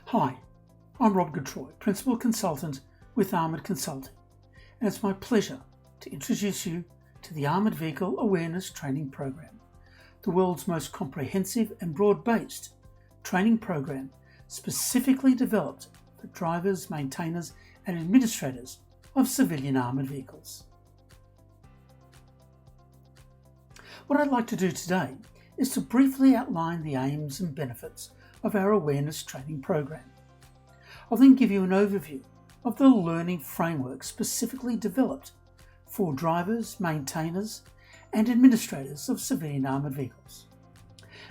Hi, I'm Rob Gatroy, Principal Consultant with Armoured Consulting, and it's my pleasure to introduce you to the Armoured Vehicle Awareness Training Program, the world's most comprehensive and broad-based training program specifically developed for drivers, maintainers and administrators of civilian armoured vehicles. What I'd like to do today is to briefly outline the aims and benefits of our awareness training program. I'll then give you an overview of the learning framework specifically developed for drivers, maintainers and administrators of civilian armoured vehicles.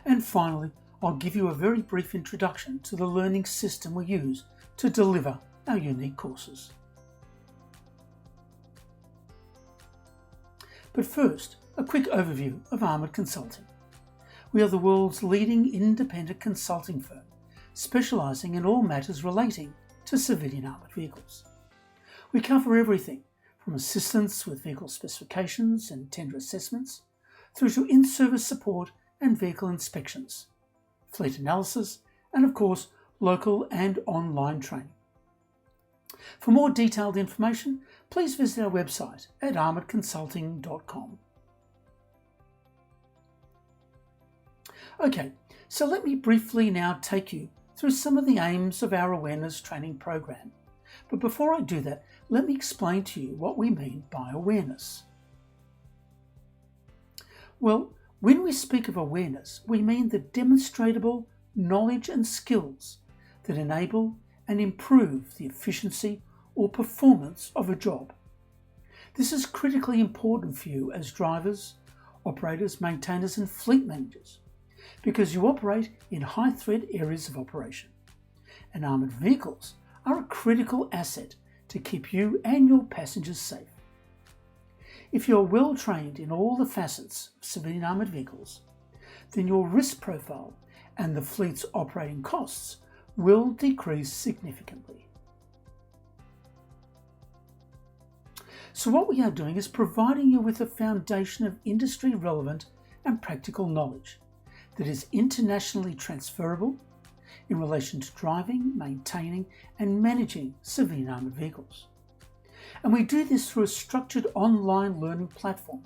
And finally, I'll give you a very brief introduction to the learning system we use to deliver our unique courses. But first, a quick overview of Armoured Consulting. We are the world's leading independent consulting firm, specialising in all matters relating to civilian armoured vehicles. We cover everything from assistance with vehicle specifications and tender assessments, through to in-service support and vehicle inspections, fleet analysis, and of course, local and online training. For more detailed information, please visit our website at armouredconsulting.com. Okay, so let me briefly now take you through some of the aims of our awareness training program. But before I do that, let me explain to you what we mean by awareness. Well, when we speak of awareness, we mean the demonstrable knowledge and skills that enable and improve the efficiency or performance of a job. This is critically important for you as drivers, operators, maintainers and fleet managers, because you operate in high-threat areas of operation, and armoured vehicles are a critical asset to keep you and your passengers safe. If you're well trained in all the facets of civilian armoured vehicles, then your risk profile and the fleet's operating costs will decrease significantly. So what we are doing is providing you with a foundation of industry-relevant and practical knowledge that is internationally transferable in relation to driving, maintaining and managing civilian armoured vehicles. And we do this through a structured online learning platform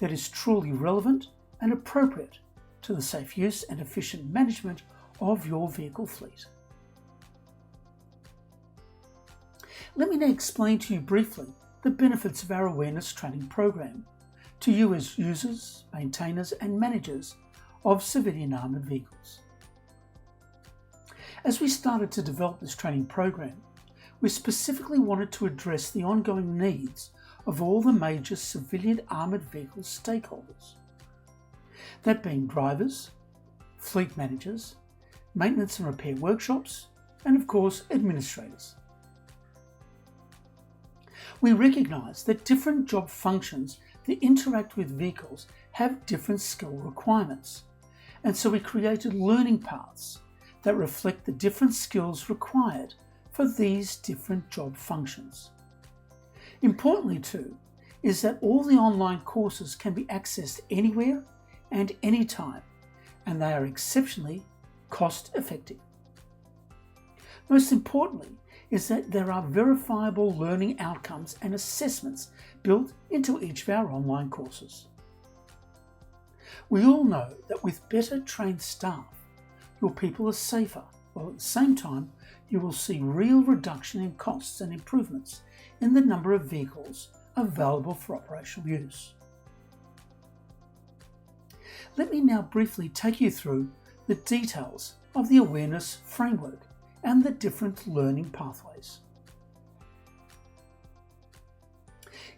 that is truly relevant and appropriate to the safe use and efficient management of your vehicle fleet. Let me now explain to you briefly the benefits of our awareness training program to you as users, maintainers and managers of civilian armoured vehicles. As we started to develop this training program, we specifically wanted to address the ongoing needs of all the major civilian armoured vehicle stakeholders, that being drivers, fleet managers, maintenance and repair workshops, and of course administrators. We recognise that different job functions that interact with vehicles have different skill requirements, and so we created learning paths that reflect the different skills required for these different job functions. Importantly too, is that all the online courses can be accessed anywhere and anytime, and they are exceptionally cost effective. Most importantly is that there are verifiable learning outcomes and assessments built into each of our online courses. We all know that with better trained staff, your people are safer, while at the same time you will see real reduction in costs and improvements in the number of vehicles available for operational use. Let me now briefly take you through the details of the awareness framework and the different learning pathways.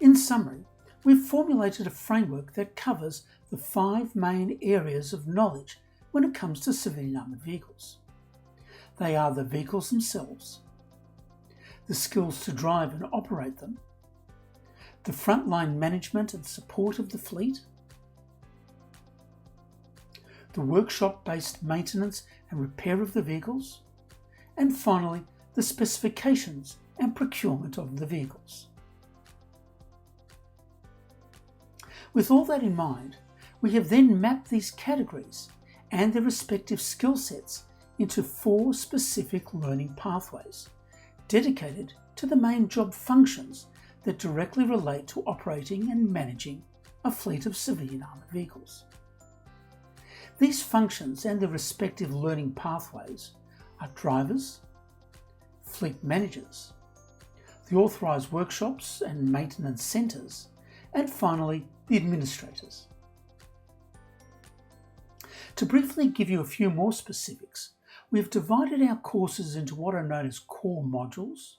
In summary, we've formulated a framework that covers the 5 main areas of knowledge when it comes to civilian armoured vehicles. They are the vehicles themselves, the skills to drive and operate them, the frontline management and support of the fleet, the workshop-based maintenance and repair of the vehicles, and finally, the specifications and procurement of the vehicles. With all that in mind, we have then mapped these categories and their respective skill sets into 4 specific learning pathways dedicated to the main job functions that directly relate to operating and managing a fleet of civilian armoured vehicles. These functions and their respective learning pathways are drivers, fleet managers, the authorised workshops and maintenance centres, and finally the administrators. To briefly give you a few more specifics, we have divided our courses into what are known as core modules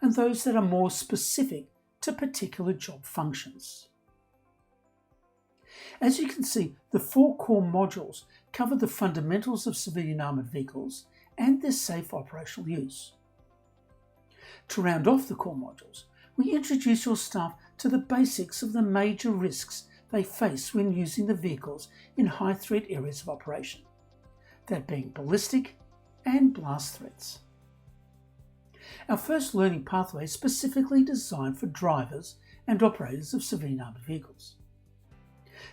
and those that are more specific to particular job functions. As you can see, the 4 core modules cover the fundamentals of civilian armoured vehicles and their safe operational use. To round off the core modules, we introduce your staff to the basics of the major risks they face when using the vehicles in high threat areas of operation, that being ballistic and blast threats. Our first learning pathway is specifically designed for drivers and operators of civilian armoured vehicles.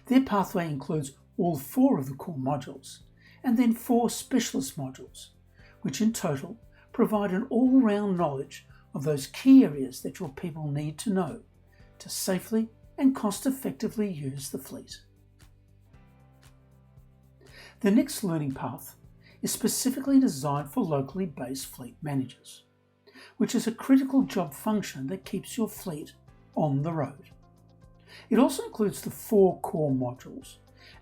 Their pathway includes all 4 of the core modules and then 4 specialist modules, which in total provide an all-round knowledge of those key areas that your people need to know to safely and cost-effectively use the fleet. The next learning path is specifically designed for locally based fleet managers, which is a critical job function that keeps your fleet on the road. It also includes the 4 core modules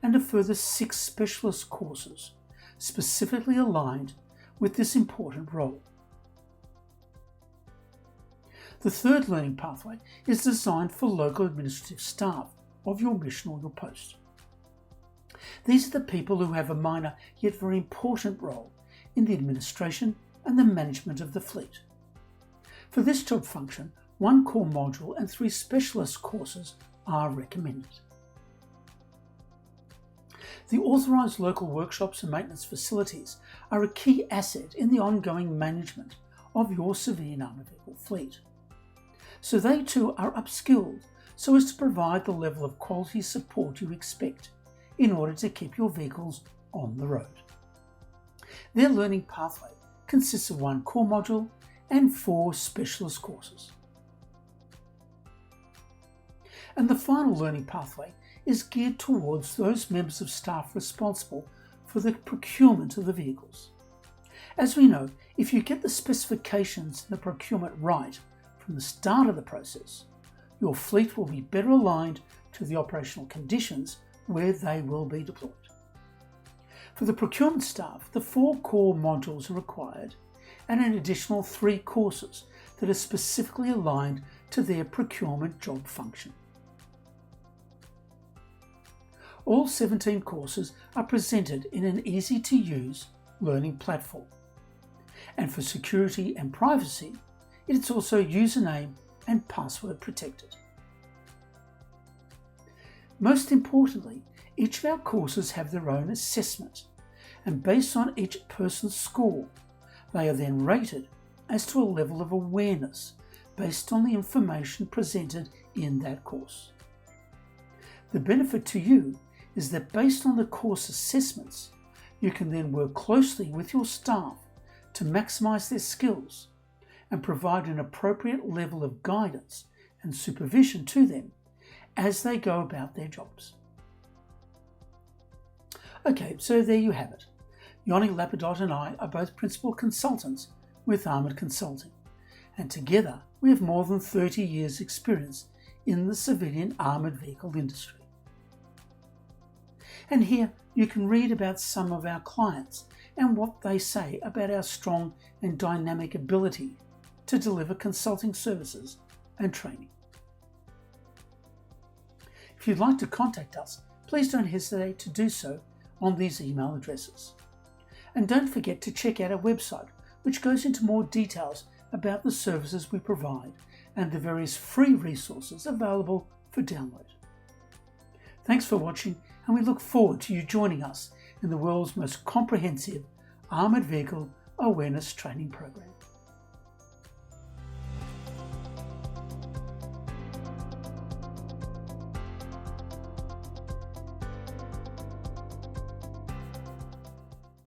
and a further 6 specialist courses specifically aligned with this important role. The third learning pathway is designed for local administrative staff of your mission or your post. These are the people who have a minor yet very important role in the administration and the management of the fleet. For this job function, 1 core module and 3 specialist courses are recommended. The authorised local workshops and maintenance facilities are a key asset in the ongoing management of your civilian armoured vehicle fleet. So they too are upskilled so as to provide the level of quality support you expect in order to keep your vehicles on the road. Their learning pathway consists of 1 core module and 4 specialist courses. And the final learning pathway is geared towards those members of staff responsible for the procurement of the vehicles. As we know, if you get the specifications and the procurement right from the start of the process, your fleet will be better aligned to the operational conditions where they will be deployed. For the procurement staff, the 4 core modules are required and an additional 3 courses that are specifically aligned to their procurement job function. All 17 courses are presented in an easy-to-use learning platform. And for security and privacy, it is also username and password protected. Most importantly, each of our courses have their own assessment, and based on each person's score, they are then rated as to a level of awareness based on the information presented in that course. The benefit to you is that based on the course assessments, you can then work closely with your staff to maximise their skills and provide an appropriate level of guidance and supervision to them as they go about their jobs. Okay, so there you have it. Yoni Lapadot and I are both principal consultants with Armoured Consulting, and together we have more than 30 years' experience in the civilian armoured vehicle industry. And here you can read about some of our clients and what they say about our strong and dynamic ability to deliver consulting services and training. If you'd like to contact us, please don't hesitate to do so on these email addresses. And don't forget to check out our website, which goes into more details about the services we provide and the various free resources available for download. Thanks for watching, and we look forward to you joining us in the world's most comprehensive armoured vehicle awareness training program.